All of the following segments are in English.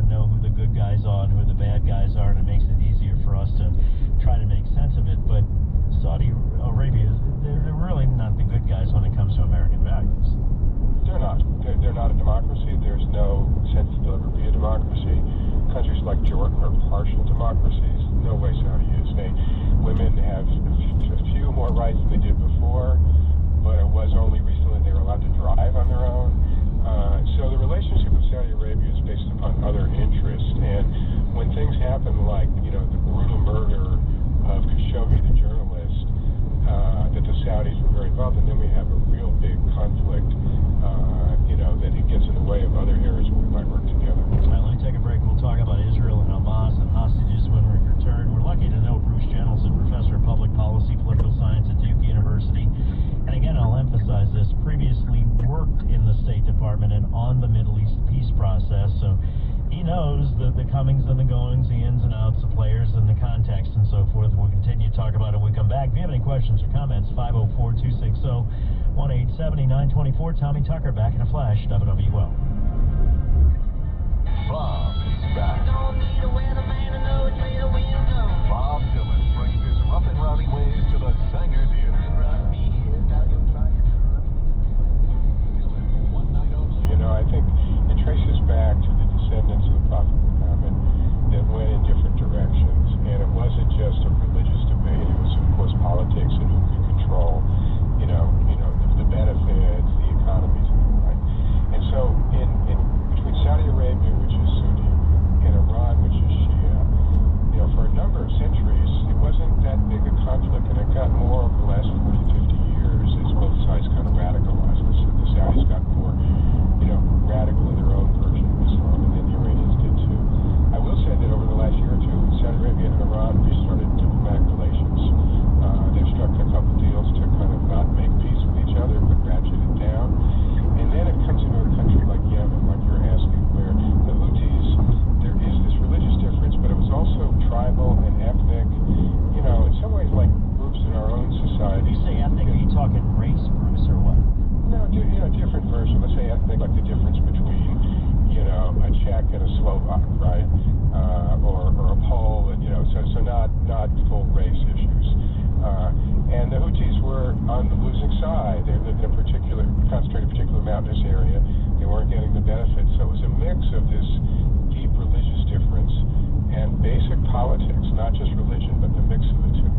to know who the good guys are and who the bad guys are, and it makes it easier for us to try to make sense of it. But Saudi Arabia, they're really not the good guys when it comes to American values. They're not. They're not a democracy. There's no sense that they'll ever be a democracy. Countries like Jordan are partial democracies. No way Saudi is. Women have a few more rights than they did before, but it was only recently they were allowed to drive on their own. So the relationship with Saudi Arabia is based upon other interests. And when things happen like, the brutal murder of Khashoggi, the journalist, that the Saudis were very involved in, then we have a real big conflict, that it gets in the way of other areas where we might work together. All right, let me take a break. We'll talk about Israel and Hamas and hostages when we return. We're lucky to know Bruce Jennelson, professor of public policy, political science at Duke University. And again, I'll emphasize this, previously worked in the State Department and on the Middle East peace process, so he knows the comings and the goings, the ins and outs, the players and the context and so forth. We'll continue to talk about it when we come back. If you have any questions or comments, 504-260-1870-924. Tommy Tucker back in a flash, WWL. Bob is back. Bob Dylan brings his rough and rowdy ways to the Sanger Theater. I think it traces back to the descendants of the Prophet Muhammad that went in different directions. And it wasn't just a religious debate. It was, of course, politics and who could control, the benefits, the economies, and the like. And so in between Saudi Arabia, which is Sunni, and Iran, which is Shia, for a number of centuries, it wasn't that big a conflict, and it got more over the last 40, 50 years as both sides kind of radicalized. The Saudis got more radical in their own version of Islam, and then the Iranians did too. I will say that over the last year or two, Saudi Arabia and Iran restarted diplomatic relations. They've struck a couple deals to kind of not make peace with each other, but ratchet it down. And then it comes into a country like Yemen, like you're asking, where the Houthis, there is this religious difference, but it was also tribal and ethnic, in some ways like groups in our own society. You say ethnic, are you talking race, Bruce, or what? No, different version. Let's say ethnic, like the difference between, a Czech and a Slovak, right? Or a Pole, and, so not full race issues. And the Houthis were on the losing side. They lived in concentrated a particular mountainous area. They weren't getting the benefits. So it was a mix of this deep religious difference and basic politics, not just religion, but the mix of the two.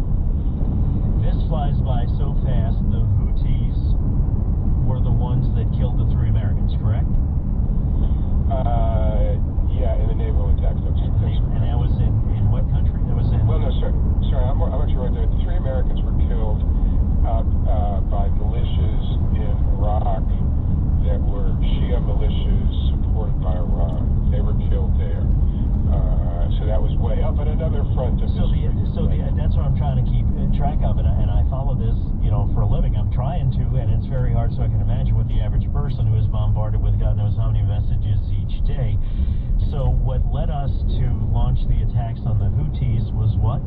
This flies by so fast. The Houthis were the ones that killed the 3 Americans, correct? Yeah, in the naval attack. And that was in what country? That was in... Well, no, sorry, I'm not sure. The 3 Americans were killed by militias in Iraq that were Shia militias supported by Iran. They were killed there. So that was way up at another front of history. That's what I'm trying to keep track of, and I follow this, for a living. I'm trying to, and it's very hard, so I can imagine what the average person who is bombarded with God knows how many messages each day. So what led us to launch the attacks on the Houthis was what?